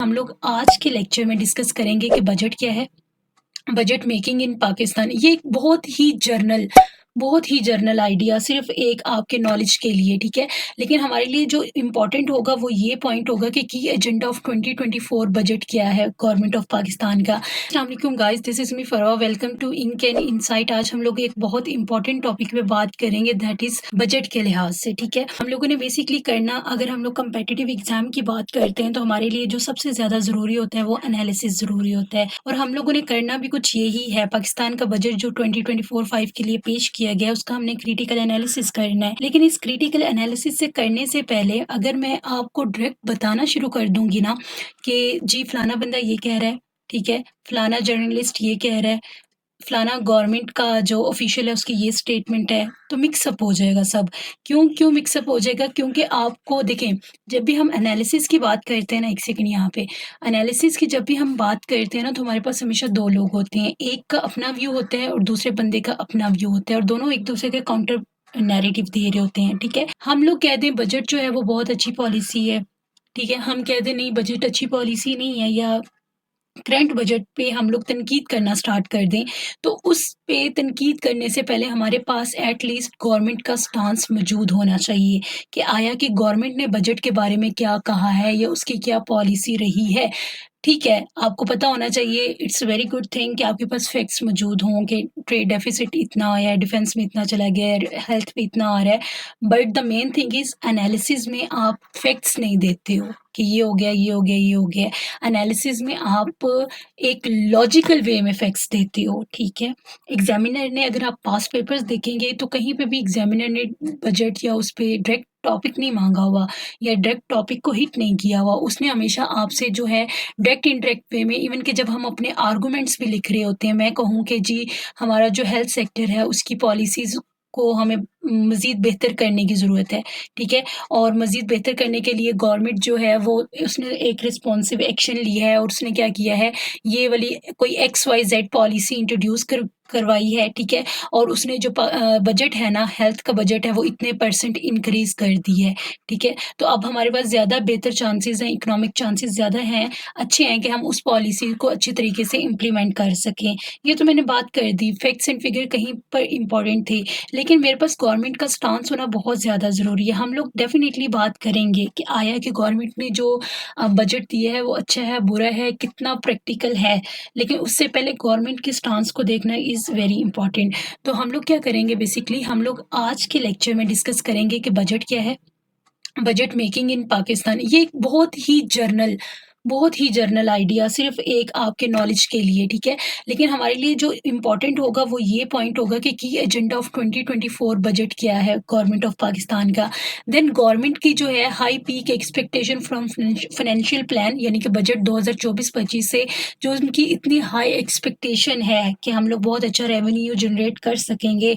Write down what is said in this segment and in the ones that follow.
हम लोग आज के लेक्चर में डिस्कस करेंगे कि बजट क्या है, बजट मेकिंग इन पाकिस्तान। ये एक बहुत ही जर्नल आइडिया सिर्फ एक आपके नॉलेज के लिए, ठीक है। लेकिन हमारे लिए जो इम्पोर्टेंट होगा वो ये पॉइंट होगा कि की एजेंडा ऑफ 2024 बजट क्या है गवर्नमेंट ऑफ पाकिस्तान का। अस्सलाम वालेकुम guys, this is me Farwa, welcome to ink and insight. आज हम लोग एक बहुत इंपॉर्टेंट टॉपिक पे बात करेंगे, दैट इज बजट के लिहाज से, ठीक है। हम लोगों ने बेसिकली करना, अगर हम लोग कंपेटिटिव एग्जाम की बात करते हैं तो हमारे लिए जो सबसे ज्यादा जरूरी होता है वो एनालिसिस जरूरी होता है, और हम लोगों ने करना भी कुछ यही है। पाकिस्तान का बजट जो 2024-5 के लिए पेश किया गया है उसका हमने क्रिटिकल एनालिसिस करना है। लेकिन इस क्रिटिकल एनालिसिस से करने से पहले अगर मैं आपको डायरेक्ट बताना शुरू कर दूंगी ना कि जी फलाना बंदा ये कह रहा है, ठीक है, फलाना जर्नलिस्ट ये कह रहा है, फलाना गवर्नमेंट का जो ऑफिशियल है उसकी ये स्टेटमेंट है, तो मिक्सअप हो जाएगा सब। क्यों मिक्सअप हो जाएगा? क्योंकि आपको देखें, जब भी हम एनालिसिस की बात करते हैं ना, एक सेकंड यहाँ पे, एनालिसिस की जब भी हम बात करते हैं ना तो हमारे पास हमेशा दो लोग होते हैं, एक का अपना व्यू होता है और दूसरे बंदे का अपना व्यू होता है, और दोनों एक दूसरे के काउंटर नैरेटिव दे रहे होते हैं, ठीक है। हम लोग कहते हैं बजट जो है वो बहुत अच्छी पॉलिसी है, ठीक है। हम कहते हैं नहीं, बजट अच्छी पॉलिसी नहीं है, या करंट बजट पे हम लोग तनकीद करना स्टार्ट कर दें, तो उस पे तनकीद करने से पहले हमारे पास एट लीस्ट गवर्नमेंट का स्टांस मौजूद होना चाहिए कि आया कि गवर्नमेंट ने बजट के बारे में क्या कहा है या उसकी क्या पॉलिसी रही है, ठीक है। आपको पता होना चाहिए, इट्स वेरी गुड थिंग कि आपके पास फैक्ट्स मौजूद हों कि ट्रेड डेफिसिट इतना आया है, डिफेंस में इतना चला गया है, हेल्थ पे इतना आ रहा है, but the main thing is analysis में आप फैक्ट्स नहीं देते हो कि ये हो गया, ये हो गया, ये हो गया। एनालिसिस में आप एक लॉजिकल वे में फैक्ट्स देते हो, ठीक है। एग्जामिनर ने, अगर आप पास्ट पेपर्स देखेंगे तो कहीं पे भी एग्जामिनर ने बजट या उस पे डायरेक्ट टॉपिक नहीं मांगा हुआ या डायरेक्ट टॉपिक को हिट नहीं किया हुआ। उसने हमेशा आपसे जो है डायरेक्ट इनडायरेक्ट वे में, इवन कि जब हम अपने आर्गूमेंट्स भी लिख रहे होते हैं, मैं कहूँ कि जी हमारा जो हेल्थ सेक्टर है उसकी पॉलिसीज़ को हमें मज़ीद बेहतर करने की ज़रूरत है, ठीक है। और मज़ीद बेहतर करने के लिए गवर्नमेंट जो है वो उसने एक रिस्पॉन्सिव एक्शन लिया है, और उसने क्या किया है, ये वाली कोई XYZ पॉलिसी इंट्रोड्यूस करवाई है, ठीक है। और उसने जो बजट है ना, हेल्थ का बजट है, वो इतने परसेंट इंक्रीज़ कर दी है, ठीक है। तो अब हमारे पास ज़्यादा बेहतर चांसेस हैं, इकोनॉमिक चांसेस ज़्यादा हैं, अच्छे हैं कि हम उस पॉलिसी को अच्छी तरीके से इम्प्लीमेंट कर सकें। ये तो मैंने बात कर दी, फैक्ट्स एंड फिगर कहीं पर इम्पॉर्टेंट थे, लेकिन मेरे पास गवर्नमेंट का स्टांस होना बहुत ज़्यादा ज़रूरी है। हम लोग डेफिनेटली बात करेंगे कि आया कि गवर्नमेंट ने जो बजट दिया है वो अच्छा है, बुरा है, कितना प्रैक्टिकल है, लेकिन उससे पहले गवर्नमेंट के स्टांस को देखना इज़ वेरी इंपॉर्टेंट। तो हम लोग क्या करेंगे, बेसिकली हम लोग आज के लेक्चर में डिस्कस करेंगे कि बजट क्या है, बजट मेकिंग इन पाकिस्तान। ये एक बहुत ही जर्नल आइडिया सिर्फ एक आपके नॉलेज के लिए, ठीक है। लेकिन हमारे लिए जो इम्पोर्टेंट होगा वो ये पॉइंट होगा कि की एजेंडा ऑफ 2024 बजट क्या है गवर्नमेंट ऑफ पाकिस्तान का। देन गवर्नमेंट की जो है high peak expectation from financial plan, यानी कि बजट 2024-25 से जो उनकी इतनी हाई एक्सपेक्टेशन है कि हम लोग बहुत अच्छा रेवेन्यू जनरेट कर सकेंगे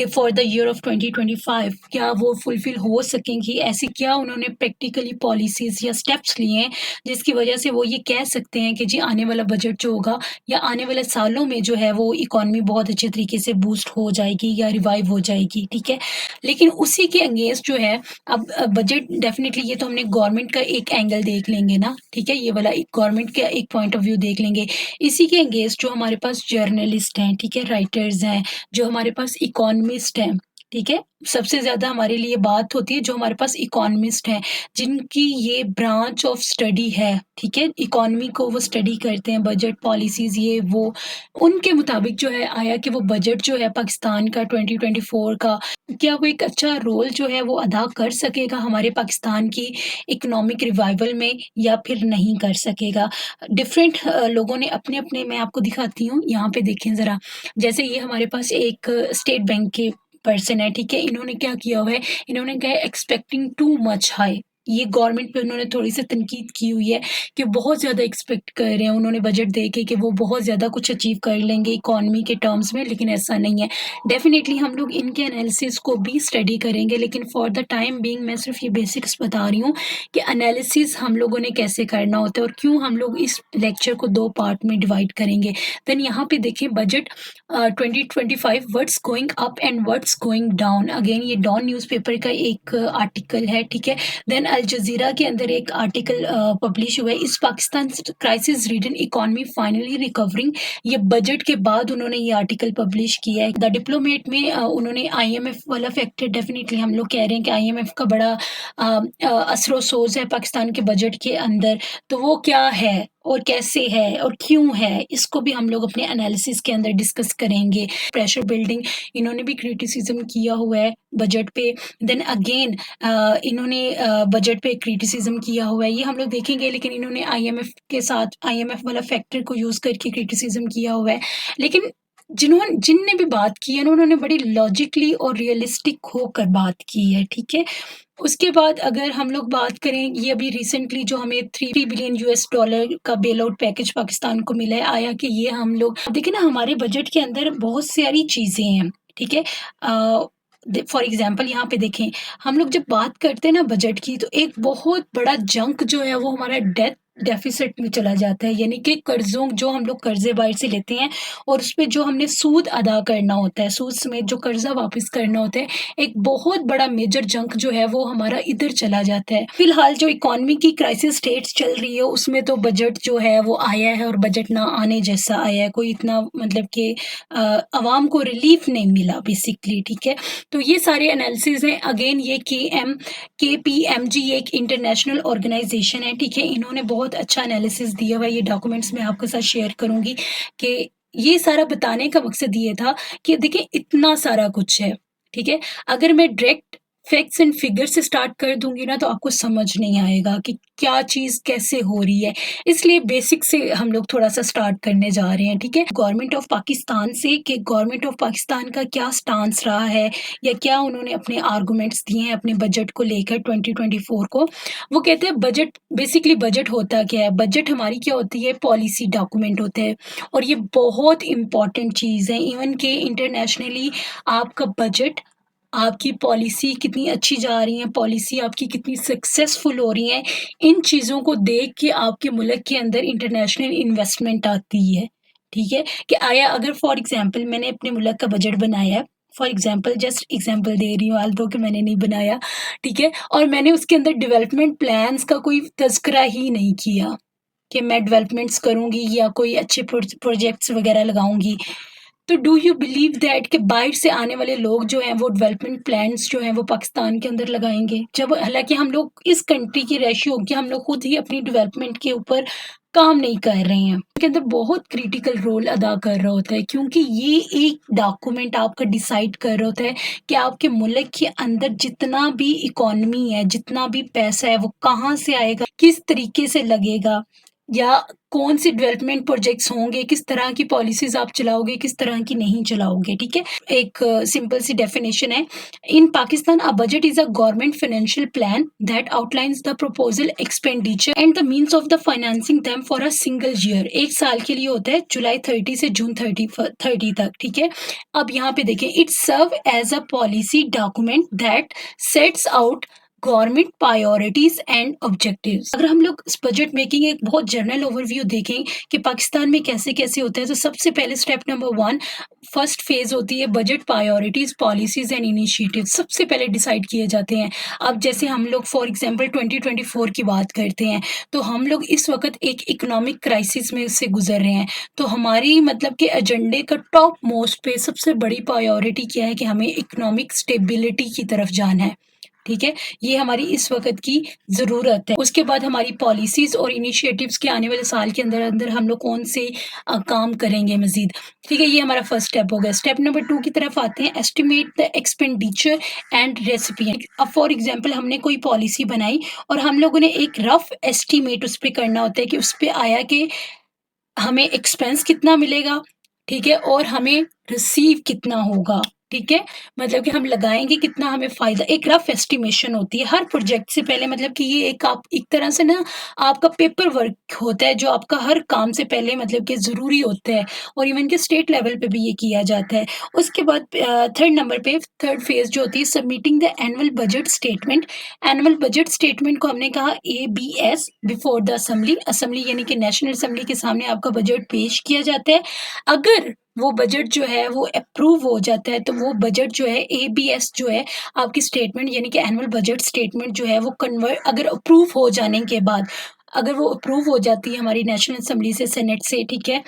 फॉर द ईयर ऑफ 2025, क्या वो फुलफिल हो सकेंगी? ऐसी क्या उन्होंने प्रैक्टिकली पॉलिसीज या स्टेप्स लिए हैं जिसकी वजह से वो ये कह सकते हैं कि जी आने वाला बजट जो होगा या आने वाले सालों में जो है वो इकोनॉमी बहुत अच्छे तरीके से बूस्ट हो जाएगी या रिवाइव हो जाएगी, ठीक है। लेकिन उसी के अगेंस्ट जो है अब बजट डेफिनेटली, ये तो हमने गवर्नमेंट का एक एंगल देख लेंगे ना, ठीक है, ये वाला एक गवर्नमेंट का एक पॉइंट ऑफ व्यू देख लेंगे। इसी के अगेंस्ट जो हमारे पास जर्नलिस्ट हैं, ठीक है, राइटर्स हैं, जो हमारे पास इकोनॉमिस्ट हैं, ठीक है, सबसे ज़्यादा हमारे लिए बात होती है जो हमारे पास इकोनॉमिस्ट हैं, जिनकी ये ब्रांच ऑफ स्टडी है, ठीक है, इकोनॉमी को वो स्टडी करते हैं, बजट पॉलिसीज़ ये वो, उनके मुताबिक जो है आया कि वो बजट जो है पाकिस्तान का 2024 का, क्या वो एक अच्छा रोल जो है वो अदा कर सकेगा हमारे पाकिस्तान की इकोनॉमिक रिवाइवल में, या फिर नहीं कर सकेगा। डिफरेंट लोगों ने अपने-अपने, मैं आपको दिखाती हूँ, यहाँ पे देखें ज़रा। जैसे ये हमारे पास एक स्टेट बैंक के पर्सन है, ठीक है, इन्होंने क्या किया हुआ है, इन्होंने कहा है एक्सपेक्टिंग टू मच हाई। ये गवर्नमेंट पे उन्होंने थोड़ी सी तनकीद की हुई है कि बहुत ज़्यादा एक्सपेक्ट कर रहे हैं उन्होंने बजट दे के कि वो बहुत ज़्यादा कुछ अचीव कर लेंगे इकोनॉमी के टर्म्स में, लेकिन ऐसा नहीं है। डेफिनेटली हम लोग इनके एनालिसिस को भी स्टडी करेंगे, लेकिन फॉर द टाइम बीइंग मैं सिर्फ ये बेसिक्स बता रही हूँ कि एनालिसिस हम लोगों ने कैसे करना होता है और क्यों हम लोग इस लेक्चर को 2 पार्ट में डिवाइड करेंगे। देन यहाँ पे देखिए budget 2025 what's going up and what's going down. Again ये डॉन न्यूज़पेपर का एक आर्टिकल है, ठीक है। देन अल जज़ीरा के अंदर एक आर्टिकल पब्लिश हुआ है, "is Pakistan crisis ridden economy finally recovering?" ये बजट के बाद उन्होंने ये आर्टिकल पब्लिश किया है। द डिप्लोमेट में उन्होंने आईएमएफ वाला फैक्टर, डेफ़िनिटली हम लोग कह रहे हैं कि आईएमएफ का बड़ा असर-ओ-सोज़ है पाकिस्तान के बजट के अंदर, तो वो क्या है और कैसे है और क्यों है, इसको भी हम लोग अपने एनालिसिस के अंदर डिस्कस करेंगे। प्रेशर बिल्डिंग इन्होंने भी क्रिटिसिज़्म किया हुआ है बजट पे। देन अगेन इन्होंने बजट पे क्रिटिसिज़्म किया हुआ है, ये हम लोग देखेंगे, लेकिन इन्होंने आईएमएफ वाला फैक्टर को यूज़ करके क्रिटिसिज़्म किया हुआ है। लेकिन जिनने भी बात की है ना, उन्होंने बड़ी लॉजिकली और रियलिस्टिक होकर बात की है, ठीक है? उसके बाद अगर हम लोग बात करें, ये अभी रिसेंटली जो हमें $3 बिलियन का बेल आउट पैकेज पाकिस्तान को मिला है, आया कि ये हम लोग देखिए ना, हमारे बजट के अंदर बहुत सारी चीज़ें हैं, ठीक है? फॉर एग्ज़ाम्पल यहाँ पे देखें, हम लोग जब बात करते हैं ना बजट की, तो एक बहुत बड़ा जंक जो है वो हमारा डेट डेफ़िसिट में चला जाता है, यानी कि कर्ज़ों जो हम लोग कर्ज़े बाहर से लेते हैं और उसपे जो हमने सूद अदा करना होता है, सूद समेत जो कर्ज़ा वापस करना होता है, एक बहुत बड़ा मेजर जंक जो है वो हमारा इधर चला जाता है। फिलहाल जो इकोनॉमी की क्राइसिस स्टेट्स चल रही है, उसमें तो बजट जो है वो आया है और बजट ना आने जैसा आया है, कोई इतना मतलब कि अवाम को रिलीफ नहीं मिला बेसिकली, ठीक है? तो ये सारे एनालिसिस हैं। अगेन ये केपीएमजी एक इंटरनेशनल ऑर्गेनाइजेशन है, ठीक है? इन्होंने बहुत अच्छा एनालिसिस दिया हुआ है, ये डॉक्यूमेंट्स मैं आपके साथ शेयर करूँगी कि ये सारा बताने का मकसद ये था कि देखिए इतना सारा कुछ है, ठीक है? अगर मैं डायरेक्ट फैक्ट्स एंड फिगर से स्टार्ट कर दूँगी ना, तो आपको समझ नहीं आएगा कि क्या चीज़ कैसे हो रही है। इसलिए बेसिक से हम लोग थोड़ा-सा स्टार्ट करने जा रहे हैं, ठीक है? गवर्नमेंट ऑफ पाकिस्तान से कि गवर्नमेंट ऑफ पाकिस्तान का क्या स्टांस रहा है या क्या उन्होंने अपने आर्गुमेंट्स दिए हैं अपने बजट को लेकर 2024 को। वो कहते हैं बजट, बेसिकली बजट होता क्या है? बजट हमारी क्या होती है? पॉलिसी डॉक्यूमेंट होते हैं और ये बहुत इम्पोर्टेंट चीज़ है। इवन कि इंटरनेशनली आपका बजट, आपकी पॉलिसी कितनी अच्छी जा रही है, पॉलिसी आपकी कितनी सक्सेसफुल हो रही है, इन चीज़ों को देख के आपके मुल्क के अंदर इंटरनेशनल इन्वेस्टमेंट आती है, ठीक है? कि आया अगर फॉर एग्ज़ाम्पल मैंने अपने मुल्क का बजट बनाया है, फॉर एग्ज़ाम्पल जस्ट एग्ज़ाम्पल दे रही हूँ, ऑल्दो कि मैंने नहीं बनाया, ठीक है? और मैंने उसके अंदर डेवलपमेंट प्लान्स का कोई तज़किरा ही नहीं किया कि मैं डेवलपमेंट्स करूँगी या कोई अच्छे प्रोजेक्ट्स वग़ैरह लगाऊँगी। तो डू यू बिलीव दैट कि बाहर से आने वाले लोग जो हैं वो डेवलपमेंट प्लान्स जो हैं वो पाकिस्तान के अंदर लगाएँगे? जब हालाँकि हम लोग इस कंट्री की रेशियो कि हम लोग खुद ही अपनी डेवलपमेंट के ऊपर काम नहीं कर रहे हैं। के अंदर बहुत क्रिटिकल रोल अदा कर रहा होता है, क्योंकि ये एक डॉक्यूमेंट आपका डिसाइड कर रहा होता है कि आपके मुल्क के अंदर जितना भी इकोनॉमी है, जितना भी पैसा है, वो कहाँ से आएगा, किस तरीके से लगेगा या कौन-से डेवलपमेंट प्रोजेक्ट्स होंगे, किस तरह की पॉलिसीज़ आप चलाओगे, किस तरह की नहीं चलाओगे, ठीक है? एक सिंपल सी डेफिनिशन है, in Pakistan a budget is a government financial plan that outlines the proposal expenditure and the means of the financing them for a single year. 1 साल के लिए होता है, जुलाई 30 से जून 30 तक, ठीक है? अब यहाँ पे देखें, it serve as a policy document that sets out government priorities and objectives. अगर हम लोग इस बजट मेकिंग एक बहुत जनरल ओवरव्यू देखें कि पाकिस्तान में कैसे-कैसे होता है, तो सबसे पहले स्टेप नंबर 1 फर्स्ट फेज़ होती है budget priorities, policies and initiatives सबसे पहले डिसाइड किए जाते हैं। अब जैसे हम लोग फॉर एग्ज़ाम्पल 2024 की बात करते हैं, तो हम लोग इस वक़्त एक इकोनॉमिक क्राइसिस में से गुज़र रहे हैं। तो हमारी मतलब कि एजेंडे का टॉप मोस्ट पे सबसे बड़ी प्रायोरिटी क्या है कि हमें इकोनॉमिक स्टेबिलिटी की तरफ जाना है, ठीक है? ये हमारी इस वक़्त की ज़रूरत है। उसके बाद हमारी पॉलिसीज़ और इनिशिएटिव्स के आने वाले साल के अंदर-अंदर हम लोग कौन से काम करेंगे मज़ीद, ठीक है? ये हमारा फर्स्ट स्टेप हो गया। स्टेप नंबर 2 की तरफ आते हैं, estimate the expenditure and recipient. अब फॉर एग्ज़ाम्पल हमने कोई पॉलिसी बनाई और हम लोगों ने एक रफ़ एस्टिमेट उस पे करना होता है कि उस पे आया कि हमें एक्सपेंस कितना मिलेगा, ठीक है? और हमें रिसीव कितना होगा, ठीक है? मतलब कि हम लगाएँगे कितना, हमें फ़ायदा, एक रफ़ एस्टिमेशन होती है हर प्रोजेक्ट से पहले, मतलब कि ये एक आप एक तरह से ना आपका पेपर वर्क होता है जो आपका हर काम से पहले मतलब कि ज़रूरी होता है और इवन कि स्टेट लेवल पे भी ये किया जाता है। उसके बाद थर्ड नंबर पे थर्ड फ़ेज़ जो होती है submitting the annual budget statement. Annual budget statement को हमने कहा ABS before the assembly, assembly यानी कि नेशनल असेंबली के सामने आपका बजट पेश किया जाता है। अगर वो बजट जो है वो अप्रूव हो जाता है, तो वो बजट जो है एबीएस जो है आपकी स्टेटमेंट यानी कि एनुअल बजट स्टेटमेंट जो है वो कन्वर्ट अगर अप्रूव हो जाने के बाद अगर वो अप्रूव हो जाती है हमारी नेशनल असेंबली से, सेनेट से, ठीक है?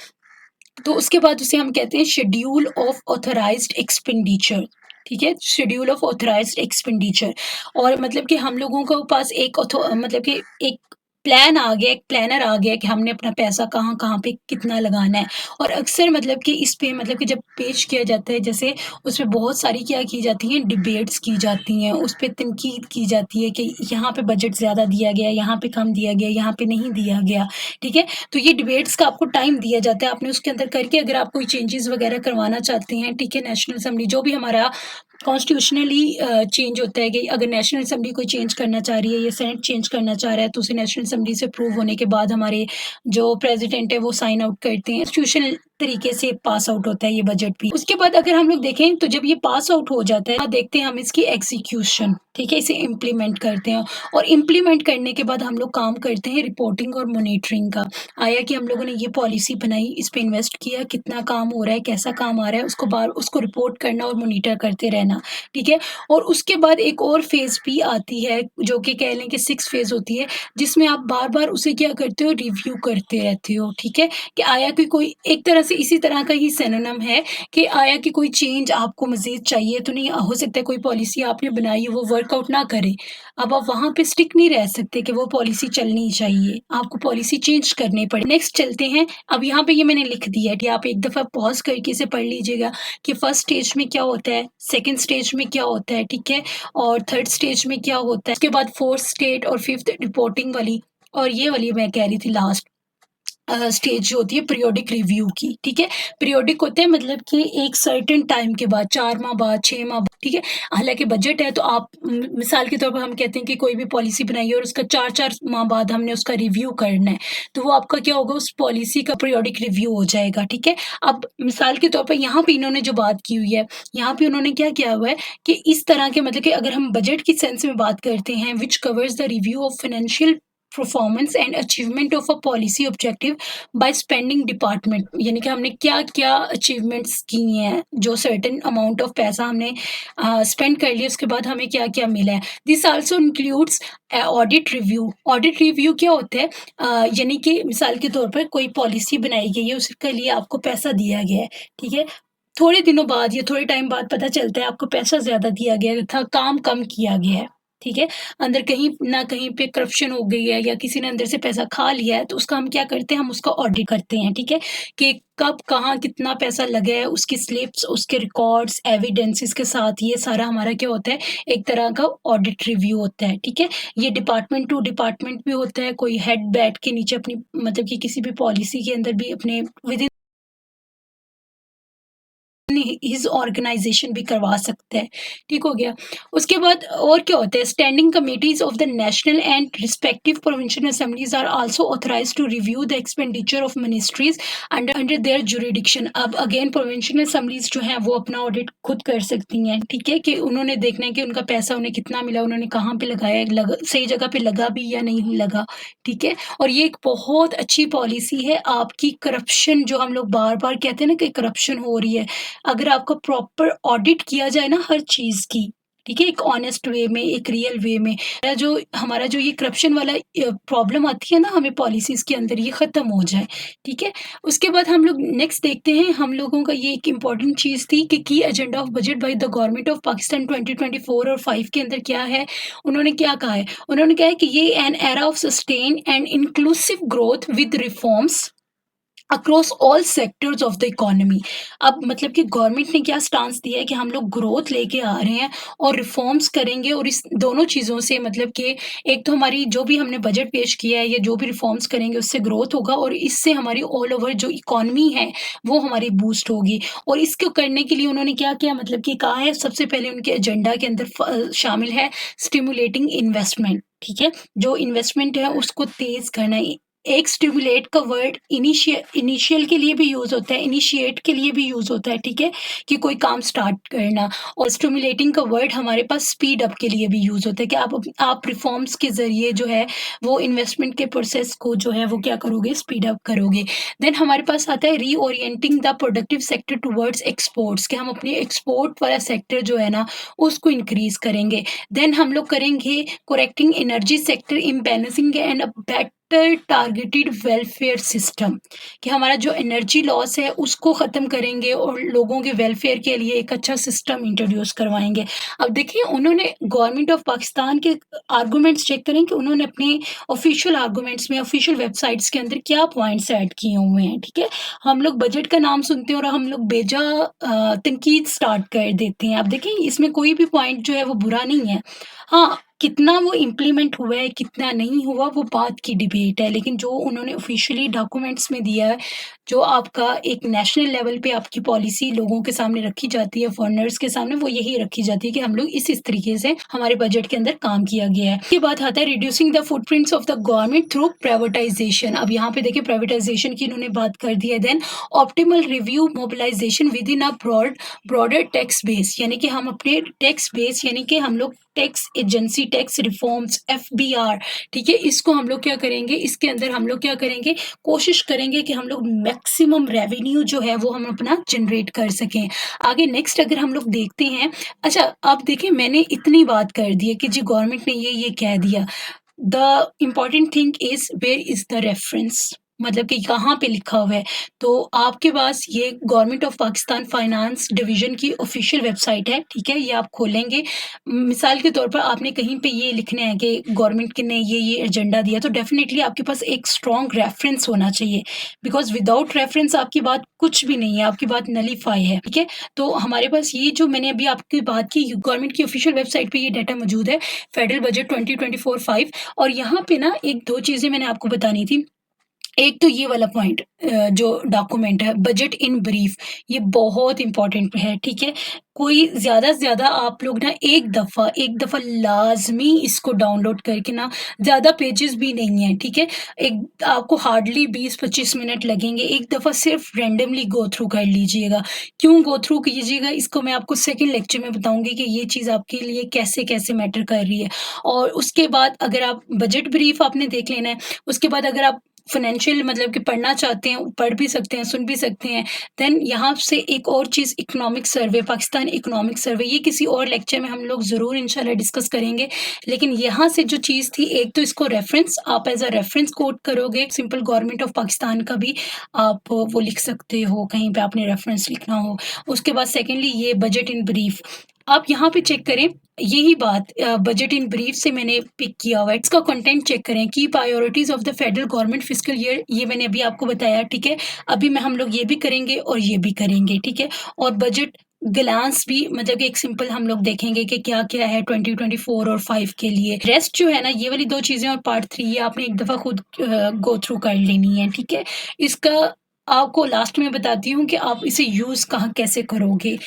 तो उसके बाद उसे हम कहते हैं शेड्यूल ऑफ ऑथराइज्ड एक्सपेंडिचर, ठीक है? Schedule of authorised expenditure. और मतलब कि हम लोगों के पास मतलब कि एक प्लान आ गया, एक प्लानर आ गया कि हमने अपना पैसा कहाँ-कहाँ पे कितना लगाना है। और अक्सर मतलब कि इस पे मतलब कि जब पेश किया जाता है, जैसे उसमें बहुत सारी क्या की जाती हैं, डिबेट्स की जाती हैं, उस पे तनकीद की जाती है कि यहाँ पे बजट ज़्यादा दिया गया, यहाँ पे कम दिया गया, यहाँ पे नहीं दिया गया, ठीक है? तो ये डिबेट्स का आपको टाइम दिया जाता है, आपने उसके अंदर करके अगर आप कोई चेंजेस वगैरह करवाना चाहते हैं, ठीक है? नेशनल असेंबली जो भी हमारा कॉन्स्टिट्यूशनली चेंज होता है कि अगर नेशनल असेंबली कोई चेंज करना चाह रही है या सेनेट चेंज करना चाह रहा है, तो उसे नेशनल असेंबली से अप्रूव होने के बाद हमारे जो प्रेज़िडेंट है वो साइन आउट करते हैं। कॉन्स्टिट्यूशनल तरीके से पास आउट होता है ये बजट भी। उसके बाद अगर हम लोग देखें तो जब ये पास आउट हो जाता है, देखते हैं हम इसकी एग्ज़ीक्यूशन, ठीक है? इसे इम्प्लीमेंट करते हैं और इम्प्लीमेंट करने के बाद हम लोग काम करते हैं रिपोर्टिंग और मॉनिटरिंग का। आया कि हम लोगों ने ये पॉलिसी बनाई, इस पे इन्वेस्ट किया, कितना काम हो रहा है, कैसा काम आ रहा है, उसको रिपोर्ट करना और मॉनिटर करते रहना, ठीक है? और उसके बाद एक और फ़ेज़ भी आती है, जो कि कह लें कि 6 फ़ेज़ होती है, जिसमें आप बार-बार उसे क्या करते हो, रिव्यू करते रहते हो, ठीक है? कि आया कि कोई एक तरह से इसी तरह का ही सिनोनिम है कि आया कि कोई चेंज आपको मज़ीद चाहिए तो नहीं, हो सकता है कोई पॉलिसी आपने बनाई है वो वर्कआउट ना करे। अब आप वहाँ पे स्टिक नहीं रह सकते कि वो पॉलिसी चलनी चाहिए, आपको पॉलिसी चेंज करनी पड़े। नेक्स्ट चलते हैं, अब यहाँ पे ये मैंने लिख दिया है कि आप एक दफ़ा पॉज़ करके इसे पढ़ लीजिएगा कि फर्स्ट स्टेज में क्या होता है, सेकंड स्टेज में क्या होता है, ठीक है? और थर्ड स्टेज में क्या होता है, उसके बाद फोर्थ स्टेट और फिफ्थ रिपोर्टिंग वाली, और ये वाली मैं कह रही थी लास्ट स्टेज जो होती है पीरियोडिक रिव्यू की, ठीक है? पीरियोडिक होते हैं मतलब कि एक सर्टेन टाइम के बाद, 4 माह बाद, 6 माह बाद, ठीक है? हालाँकि बजट है तो आप मिसाल के तौर पर हम कहते हैं कि कोई भी पॉलिसी बनाई है और उसका 4-4 माह बाद हमने उसका रिव्यू करना है, तो वो आपका क्या होगा, उस पॉलिसी का पीरियोडिक रिव्यू हो जाएगा, ठीक है? अब मिसाल के तौर पर यहाँ पे इन्होंने जो बात की हुई है, यहाँ पे उन्होंने क्या किया हुआ है कि इस तरह के मतलब कि अगर हम बजट की सेंस में बात करते हैं, which covers the review of financial performance and achievement of a policy objective by spending department, यानी कि हमने क्या-क्या अचीवमेंट्स की हैं, जो सर्टेन अमाउंट ऑफ पैसा हमने स्पेंड कर लिया, उसके बाद हमें क्या-क्या मिला है। This also includes audit review. Audit review क्या होता है? यानी कि मिसाल के तौर पर कोई पॉलिसी बनाई गई है, उसके लिए आपको पैसा दिया गया है, ठीक है? थोड़े दिनों बाद या थोड़े टाइम बाद पता चलता है आपको पैसा ज़्यादा दिया गया था, काम कम किया गया है, ठीक है? अंदर कहीं न कहीं पे करप्शन हो गई है या किसी ने अंदर से पैसा खा लिया है, तो उसका हम क्या करते हैं, हम उसका ऑडिट करते हैं, ठीक है? कि कब, कहाँ, कितना पैसा लगा है, उसकी स्लिप्स, उसके रिकॉर्ड्स, एविडेंसेस के साथ ये सारा हमारा क्या होता है, एक तरह का ऑडिट रिव्यू होता है, ठीक है? ये डिपार्टमेंट टू डिपार्टमेंट भी होता है, कोई हेड बैठ के नीचे अपनी मतलब कि किसी भी पॉलिसी के अंदर भी अपने विदिन हिज ऑर्गेनाइजेशन भी करवा सकता है, ठीक हो गया। उसके बाद और क्या होता है, standing committees of the national and respective provincial assemblies are also authorised to review the expenditure of ministries under under their jurisdiction. अब अगेन प्रोविंशियल असेंबलीज जो हैं वो अपना ऑडिट खुद कर सकती हैं, ठीक है? कि उन्होंने देखना है कि उनका पैसा उन्हें कितना मिला, उन्होंने कहाँ पे लगाया, सही जगह पे लगा भी या नहीं लगा, ठीक है? और ये एक बहुत अच्छी पॉलिसी है आपकी। करप्शन जो हम लोग बार बार कहते हैं ना कि करप्शन हो रही है, अगर आपका प्रॉपर ऑडिट किया जाए ना हर चीज़ की, ठीक है? एक ऑनेस्ट वे में, एक रियल वे में, हमारा जो ये करप्शन वाला प्रॉब्लम आती है ना हमें पॉलिसीज़ के अंदर, ये ख़त्म हो जाए, ठीक है? उसके बाद हम लोग नेक्स्ट देखते हैं, हम लोगों का ये एक इम्पोर्टेंट चीज़ थी कि की agenda of budget by the government of Pakistan 2024 और 5 के अंदर क्या है? उन्होंने क्या कहा है? उन्होंने कहा है कि ये an era of sustain and inclusive growth with reforms across all sectors of the economy. अब मतलब कि गवर्नमेंट ने क्या स्टांस दिया है कि हम लोग ग्रोथ लेके आ रहे हैं और रिफॉर्म्स करेंगे, और इस दोनों चीज़ों से मतलब कि एक तो हमारी जो भी हमने बजट पेश किया है या जो भी रिफॉर्म्स करेंगे उससे ग्रोथ होगा, और इससे हमारी ऑल ओवर जो इकोनॉमी है वो हमारी बूस्ट होगी। और इसको करने के लिए उन्होंने क्या किया, मतलब कि कहा है सबसे पहले उनके एजेंडा के अंदर शामिल है स्टिमुलेटिंग इन्वेस्टमेंट, ठीक है? जो इन्वेस्टमेंट है उसको तेज़ करना, एक स्टिमुलेट का वर्ड इनिशियल के लिए भी यूज़ होता है, इनिशिएट के लिए भी यूज़ होता है, ठीक है? कि कोई काम स्टार्ट करना। और स्टिमुलेटिंग का वर्ड हमारे पास स्पीड अप के लिए भी यूज़ होता है कि आप रिफॉर्म्स के ज़रिए जो है वो इन्वेस्टमेंट के प्रोसेस को जो है वो क्या करोगे, स्पीड अप करोगे। देन हमारे पास आता है reorienting the productive sector towards exports, कि हम अपने एक्सपोर्ट वाला सेक्टर जो है ना उसको इंक्रीज़ करेंगे। देन हम लोग करेंगे correcting energy sector imbalancing and a better targeted welfare system, कि हमारा जो एनर्जी लॉस है उसको ख़त्म करेंगे और लोगों के वेलफेयर के लिए एक अच्छा सिस्टम इंट्रोड्यूस करवाएँगे। अब देखिए उन्होंने गवर्नमेंट ऑफ पाकिस्तान के आर्गुमेंट्स चेक करें कि उन्होंने अपने ऑफ़िशियल आर्गुमेंट्स में, ऑफ़िशियल वेबसाइट्स के अंदर क्या पॉइंट्स ऐड किए हुए हैं, ठीक है? हम लोग बजट का नाम सुनते हैं और हम लोग बेजा तनकीद स्टार्ट कर देते हैं। अब देखिए इसमें कोई भी पॉइंट जो है वो बुरा नहीं है। हाँ, कितना वो इम्प्लीमेंट हुआ है, कितना नहीं हुआ वो बात की डिबेट है, लेकिन जो उन्होंने ऑफ़िशियली डॉक्यूमेंट्स में दिया है, जो आपका एक नेशनल लेवल पे आपकी पॉलिसी लोगों के सामने रखी जाती है, फॉरेनर्स के सामने, वो यही रखी जाती है कि हम लोग इस तरीके से हमारे बजट के अंदर काम किया गया है। उसके बाद आता है reducing the footprints of the government through privatisation. अब यहाँ पे देखिए प्राइवेटाइज़ेशन की इन्होंने बात कर दी है। Then optimal review mobilisation within a broader tax base, यानी कि हम अपने टैक्स बेस यानी कि हम लोग tax agency, tax reforms, FBR, ठीक है? इसको हम लोग क्या करेंगे, इसके अंदर हम लोग क्या करेंगे, कोशिश करेंगे कि हम लोग मैक्सिमम रेवेन्यू जो है वो हम अपना जनरेट कर सकें। आगे नेक्स्ट अगर हम लोग देखते हैं, अच्छा अब देखिए मैंने इतनी बात कर दी है कि जी गवर्नमेंट ने ये कह दिया। The important thing is where is the reference, मतलब कि कहाँ पे लिखा हुआ है। तो आपके पास ये government of Pakistan finance division की ऑफ़िशियल वेबसाइट है, ठीक है? ये आप खोलेंगे, मिसाल के तौर पर आपने कहीं पे ये लिखना है कि गवर्नमेंट के ने ये एजेंडा दिया, तो डेफ़िनिटली आपके पास एक स्ट्रॉन्ग रेफ़रेंस होना चाहिए, बिकॉज़ विदाउट रेफ़रेंस आपकी बात कुछ भी नहीं है, आपकी बात नलिफ़ाई है, ठीक है? तो हमारे पास ये जो मैंने अभी आपकी बात की, गवर्नमेंट की ऑफ़िशियल वेबसाइट पे ये डाटा मौजूद है, फेडरल बजट 2024-5। और यहाँ पे ना 1-2 चीज़ें मैंने आपको बतानी थी। एक तो ये वाला पॉइंट जो डॉक्यूमेंट है बजट इन ब्रीफ, ये बहुत इम्पोर्टेंट है, ठीक है? कोई ज़्यादा से ज़्यादा आप लोग ना एक दफ़ा लाज़मी इसको डाउनलोड करके ना, ज़्यादा पेजेज़ भी नहीं हैं, ठीक है? एक आपको हार्डली 20-25 मिनट लगेंगे, एक दफ़ा सिर्फ रैंडमली गो थ्रू कर लीजिएगा। क्यों गो थ्रू कीजिएगा इसको मैं आपको सेकंड लेक्चर में बताऊँगी कि ये चीज़ आपके लिए कैसे-कैसे मैटर कर रही है। और उसके बाद अगर आप बजट ब्रीफ आपने देख लेना है, उसके बाद अगर आप फाइनेंशियल मतलब कि पढ़ना चाहते हैं, पढ़ भी सकते हैं, सुन भी सकते हैं। देन यहाँ से एक और चीज़ economic survey, Pakistan economic survey, ये किसी और लेक्चर में हम लोग ज़रूर इंशाल्लाह डिस्कस करेंगे। लेकिन यहाँ से जो चीज़ थी, एक तो इसको रेफ़रेंस, आप एज़ अ रेफ़रेंस कोट करोगे, सिंपल गवर्नमेंट ऑफ पाकिस्तान का भी आप वो लिख सकते हो, कहीं पे आपने रेफ़रेंस लिखना हो। उसके बाद सेकंडली ये बजट इन ब्रीफ, आप यहाँ पे चेक करें, यही बात बजट इन ब्रीफ से मैंने पिक किया हुआ है। इसका कंटेंट चेक करें, की priorities of the federal government fiscal year, ये मैंने अभी आपको बताया, ठीक है? अभी मैं हम लोग ये भी करेंगे और ये भी करेंगे, ठीक है? और बजट ग्लांस भी, मतलब कि एक सिंपल हम लोग देखेंगे कि क्या-क्या है 2024 और 5 के लिए। रेस्ट जो है ना, ये वाली 2 चीज़ें और पार्ट 3 ये आपने एक दफ़ा खुद गो थ्रू कर लेनी है, ठीक है? इसका आपको लास्ट में बताती हूँ कि आप इसे यूज़ कहाँ कैसे करोगे।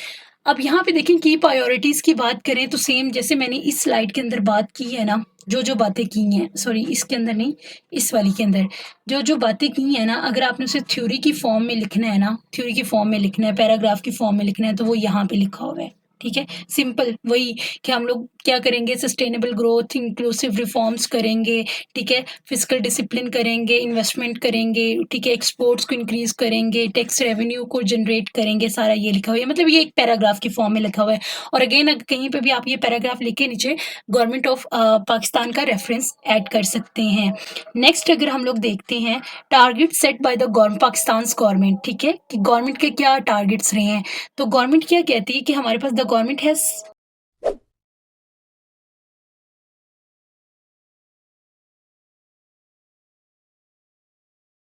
अब यहाँ पे देखें की प्रायोरिटीज़ की बात करें तो सेम जैसे मैंने इस स्लाइड के अंदर बात की है ना, जो-जो बातें की हैं, सॉरी इसके अंदर नहीं, इस वाली के अंदर, जो-जो बातें की हैं ना, अगर आपने उसे थ्योरी की फॉर्म में लिखना है ना, थ्योरी की फॉर्म में लिखना है, पैराग्राफ की फॉर्म में लिखना है, तो वो यहाँ पे लिखा हुआ है, ठीक है? सिंपल वही कि हम लोग क्या करेंगे, सस्टेनेबल ग्रोथ, इंक्लूसिव रिफॉर्म्स करेंगे, ठीक है? फिस्कल डिसिप्लिन करेंगे, इन्वेस्टमेंट करेंगे, ठीक है? एक्सपोर्ट्स को इंक्रीज़ करेंगे, टैक्स रेवेन्यू को जनरेट करेंगे, सारा ये लिखा हुआ है। मतलब ये एक पैराग्राफ की फॉर्म में लिखा हुआ है। और अगेन अगर कहीं पे भी आप ये पैराग्राफ लिख के नीचे गवर्नमेंट ऑफ पाकिस्तान का रेफरेंस ऐड कर सकते हैं। नेक्स्ट अगर हम लोग देखते हैं, target set by the govern Pakistan's government, ठीक है? कि गवर्नमेंट के क्या टारगेट्स रहे हैं। तो गवर्नमेंट क्या कहती है कि हमारे पास द गवर्नमेंट हैज़